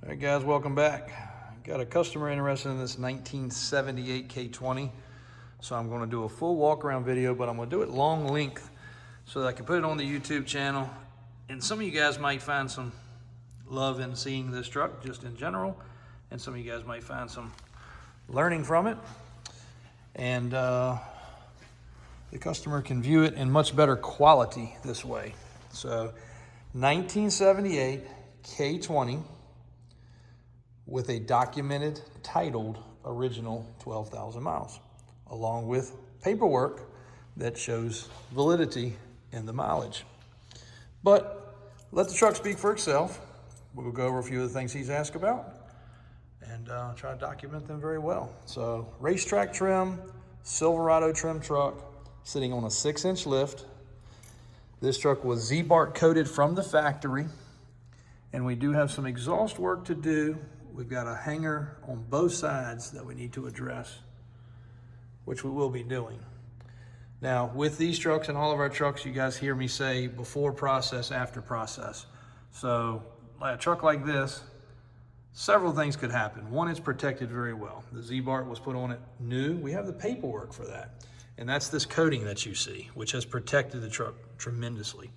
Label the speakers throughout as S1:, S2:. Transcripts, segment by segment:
S1: All right, guys, welcome back. Got a customer interested in this 1978 K20. So I'm going to do a full walk around video, but I'm going to do it long length so that I can put it on the YouTube channel. And some of you guys might find some love in seeing this truck just in general. And some of you guys might find some learning from it. And the customer can view it in much better quality this way. So 1978 K20 with a documented, titled original 12,000 miles, along with paperwork that shows validity in the mileage. But let the truck speak for itself. We'll go over a few of the things he's asked about and try to document them very well. So racetrack trim, Silverado trim truck, sitting on a 6-inch lift. This truck was Ziebart coated from the factory, and we do have some exhaust work to do. We've got a hanger on both sides that we need to address, which we will be doing. Now, with these trucks and all of our trucks, you guys hear me say before process, after process. So a truck like this, several things could happen. One, it's protected very well. The Ziebart was put on it new. We have the paperwork for that. And that's this coating that you see, which has protected the truck tremendously.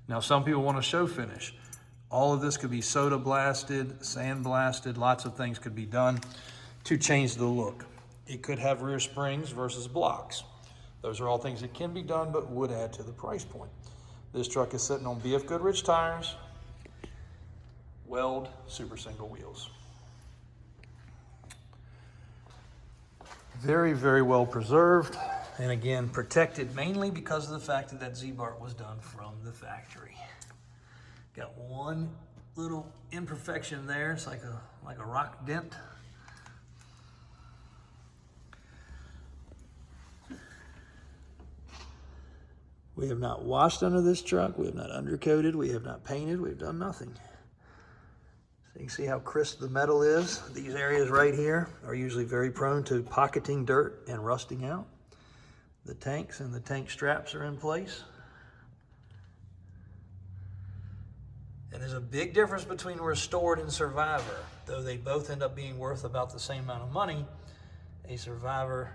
S1: Now, some people want to show finish. All of this could be soda blasted, sand blasted, lots of things could be done to change the look. It could have rear springs versus blocks. Those are all things that can be done, but would add to the price point. This truck is sitting on BF Goodrich tires, Weld super single wheels. Very, very well preserved. And again, protected mainly because of the fact that that Ziebart was done from the factory. Got one little imperfection there. It's like a rock dent. We have not washed under this truck. We have not undercoated. We have not painted. We've done nothing. So you can see how crisp the metal is. These areas right here are usually very prone to pocketing dirt and rusting out. The tanks and the tank straps are in place. And there's a big difference between Restored and Survivor. Though they both end up being worth about the same amount of money, a Survivor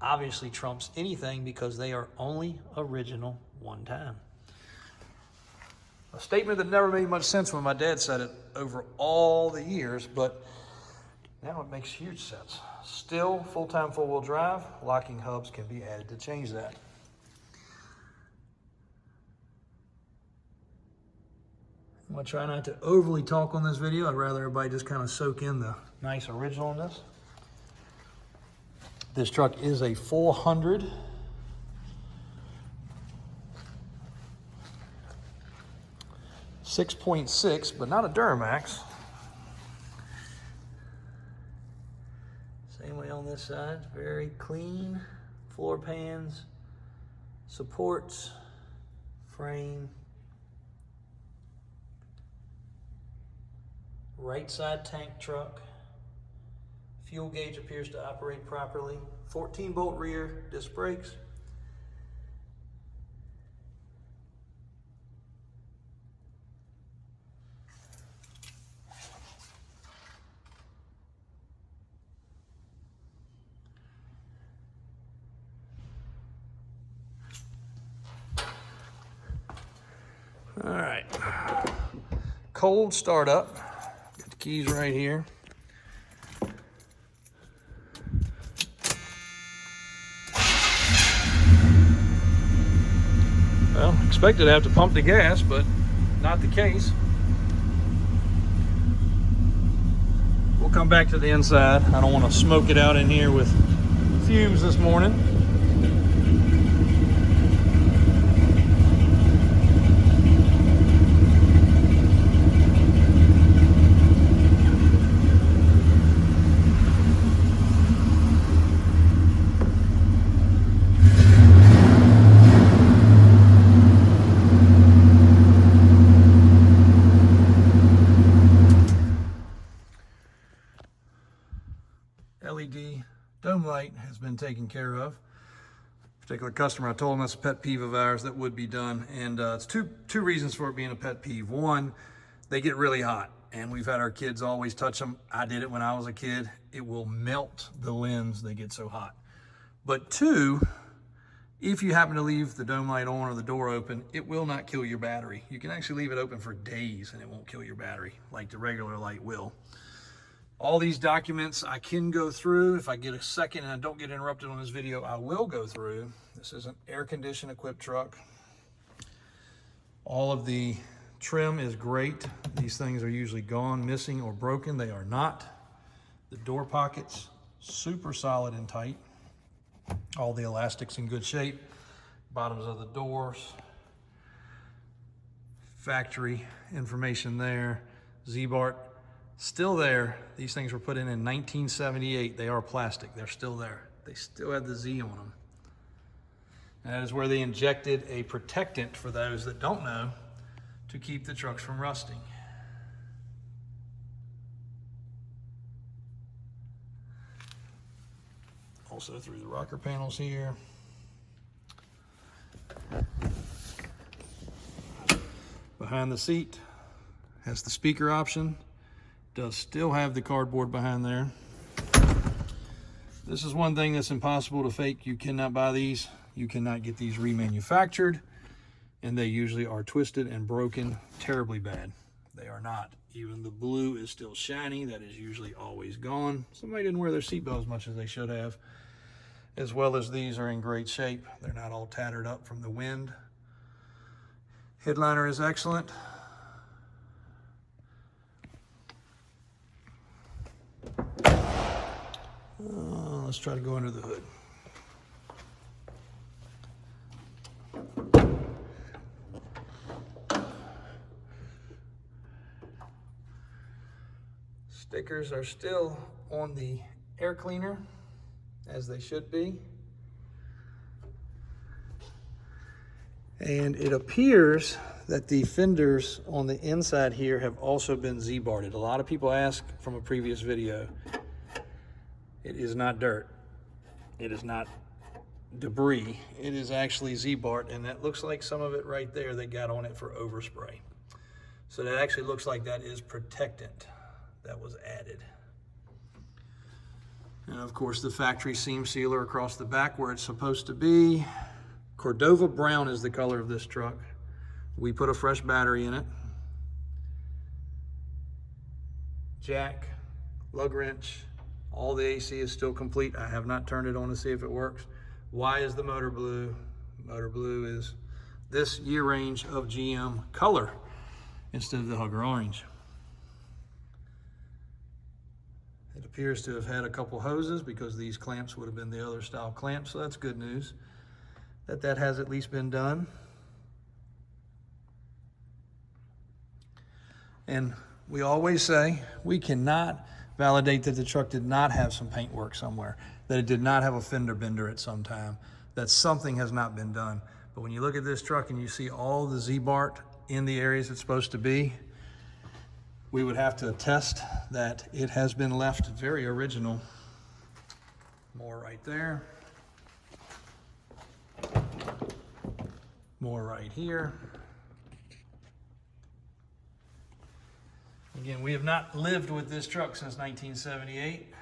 S1: obviously trumps anything because they are only original one time. A statement that never made much sense when my dad said it over all the years, but now it makes huge sense. Still full-time four-wheel drive, locking hubs can be added to change that. I'm gonna try not to overly talk on this video. I'd rather everybody just kind of soak in the nice originalness. This truck is a 400. .6, but not a Duramax. Same way on this side, very clean. Floor pans, supports, frame. Right side tank truck. Fuel gauge appears to operate properly. 14-bolt rear disc brakes. All right, cold startup. Got the keys right here. Well, expected to have to pump the gas, but not the case. We'll come back to the inside. I don't want to smoke it out in here with fumes this morning. LED dome light has been taken care of. Particular customer, I told him that's a pet peeve of ours that would be done, and it's two reasons for it being a pet peeve. One, they get really hot. and we've had our kids always touch them. I did it when I was a kid. It will melt the lens, they get so hot. But two, if you happen to leave the dome light on or the door open, it will not kill your battery. You can actually leave it open for days and it won't kill your battery like the regular light will. All these documents I can go through. If I get a second and I don't get interrupted on this video, I will go through. This is an air-conditioned equipped truck. All of the trim is great. These things are usually gone, missing, or broken. They are not. The door pockets, super solid and tight. All the elastics in good shape. Bottoms of the doors. Factory information there. Ziebart, still there. These things were put in 1978. They are plastic. They're still there. They still have the Z on them. And that is where they injected a protectant, for those that don't know, to keep the trucks from rusting. Also through the rocker panels here. Behind the seat has the speaker option. Does still have the cardboard behind there. This is one thing that's impossible to fake. You cannot buy these. You cannot get these remanufactured, and they usually are twisted and broken terribly bad. They are not. Even the blue is still shiny. That is usually always gone. Somebody didn't wear their seatbelt as much as they should have. As well as these are in great shape. They're not all tattered up from the wind. Headliner is excellent. Let's try to go under the hood. Stickers are still on the air cleaner, as they should be. And it appears that the fenders on the inside here have also been Ziebarted. A lot of people ask from a previous video. It is not dirt. It is not debris. It is actually Ziebart, and that looks like some of it right there they got on it for overspray. So that actually looks like that is protectant that was added. And of course the factory seam sealer across the back where it's supposed to be. Cordova brown is the color of this truck. We put a fresh battery in it. Jack, lug wrench, all the AC is still complete. I have not turned it on to see if it works. Why is the motor blue? Motor blue is this year range of GM color instead of the Hugger orange. It appears to have had a couple hoses because these clamps would have been the other style clamps, so that's good news that has at least been done. And we always say we cannot validate that the truck did not have some paint work somewhere, that it did not have a fender bender at some time, that something has not been done. But when you look at this truck and you see all the Ziebart in the areas it's supposed to be, we would have to attest that it has been left very original. More right there. More right here. Again, we have not lived with this truck since 1978.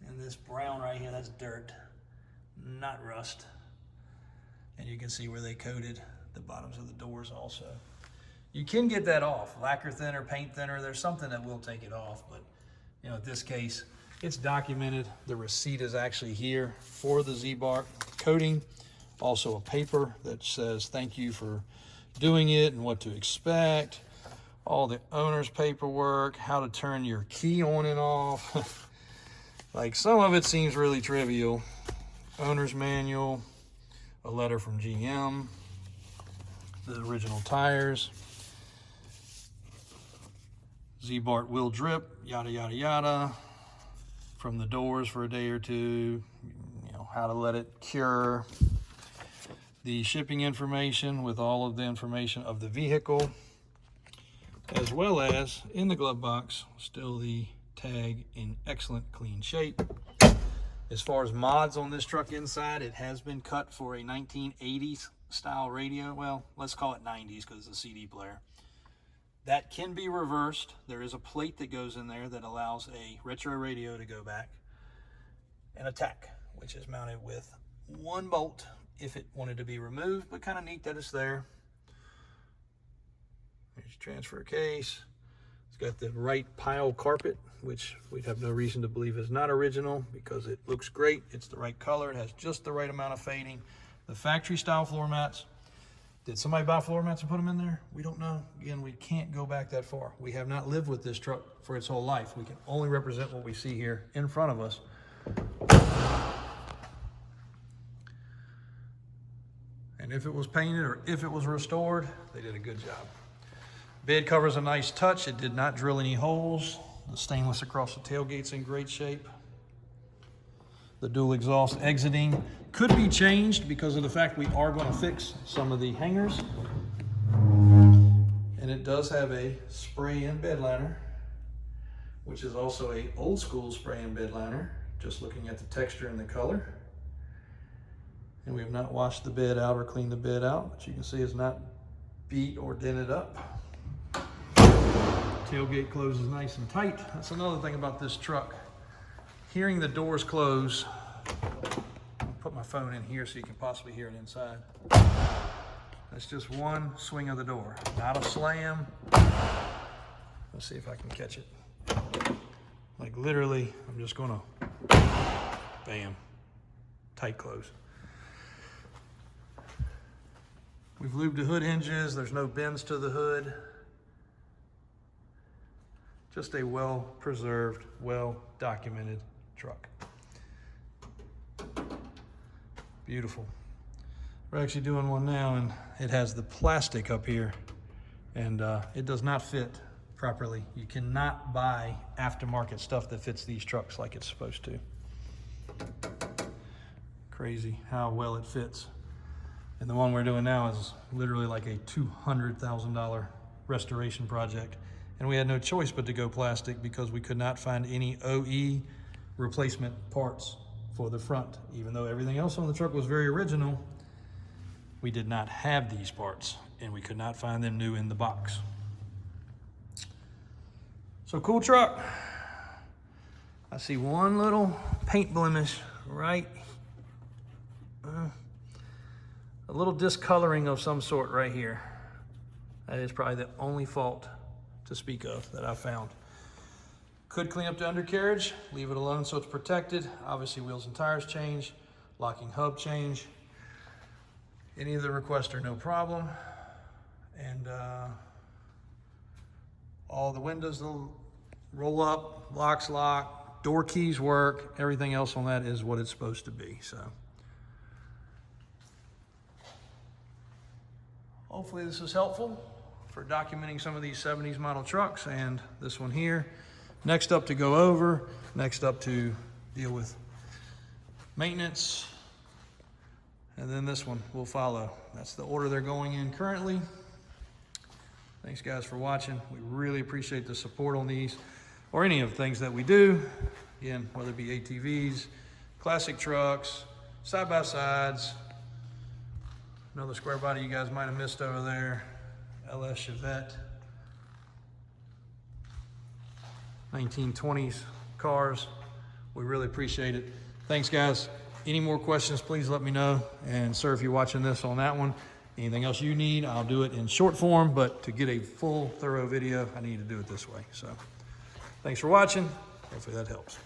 S1: And this brown right here, that's dirt, not rust. And you can see where they coated the bottoms of the doors also. You can get that off. Lacquer thinner, paint thinner, there's something that will take it off. But you know, in this case, it's documented. The receipt is actually here for the Ziebart coating. Also a paper that says thank you for doing it and what to expect. All the owner's paperwork, how to turn your key on and off. Like, some of it seems really trivial. Owner's manual, a letter from GM, the original tires, Ziebart will drip, yada, yada, yada, from the doors for a day or two, you know, how to let it cure, the shipping information with all of the information of the vehicle, as well as in the glove box, still the tag in excellent clean shape. As far as mods on this truck inside, it has been cut for a 1980s style radio. Well, let's call it 90s because it's a CD player. That can be reversed. There is a plate that goes in there that allows a retro radio to go back, and a tack, which is mounted with one bolt if it wanted to be removed, but kind of neat that it's there. There's your transfer case. It's got the right pile carpet, which we'd have no reason to believe is not original because it looks great. It's the right color. It has just the right amount of fading. The factory style floor mats. Did somebody buy floor mats and put them in there? We don't know. Again, we can't go back that far. We have not lived with this truck for its whole life. We can only represent what we see here in front of us. And if it was painted or if it was restored, they did a good job. Bed cover's a nice touch. It did not drill any holes. The stainless across the tailgate's in great shape. The dual exhaust exiting could be changed because of the fact we are going to fix some of the hangers. And it does have a spray-in bed liner, which is also a old school spray-in bed liner, just looking at the texture and the color. And we have not washed the bed out or cleaned the bed out, but you can see it's not beat or dented up. Tailgate closes nice and tight. That's another thing about this truck. Hearing the doors close, I'll put my phone in here so you can possibly hear it inside. That's just one swing of the door, not a slam. Let's see if I can catch it. Like literally, I'm just gonna, bam, tight close. We've lubed the hood hinges. There's no bends to the hood. Just a well-preserved, well-documented truck. Beautiful. We're actually doing one now, and it has the plastic up here, and it does not fit properly. You cannot buy aftermarket stuff that fits these trucks like it's supposed to. Crazy how well it fits. And the one we're doing now is literally like a $200,000 restoration project. And we had no choice but to go plastic because we could not find any OE replacement parts for the front. Even though everything else on the truck was very original, we did not have these parts and we could not find them new in the box. So cool truck. I see one little paint blemish right, a little discoloring of some sort right here. That is probably the only fault to speak of that I found. Could clean up the undercarriage, leave it alone so it's protected. Obviously wheels and tires change, locking hub change. Any of the requests are no problem. And all the windows will roll up, locks lock, door keys work, everything else on that is what it's supposed to be. So hopefully this is helpful for documenting some of these 70s model trucks, and this one here. Next up to go over, next up to deal with maintenance, and then this one will follow. That's the order they're going in currently. Thanks guys for watching. We really appreciate the support on these, or any of the things that we do. Again, whether it be ATVs, classic trucks, side-by-sides, another square body you guys might have missed over there. LS Chevette, 1920s cars. We really appreciate it. Thanks guys. Any more questions, please let me know. And sir, if you're watching this on that one, anything else you need, I'll do it in short form, but to get a full, thorough video, I need to do it this way. So thanks for watching. Hopefully that helps.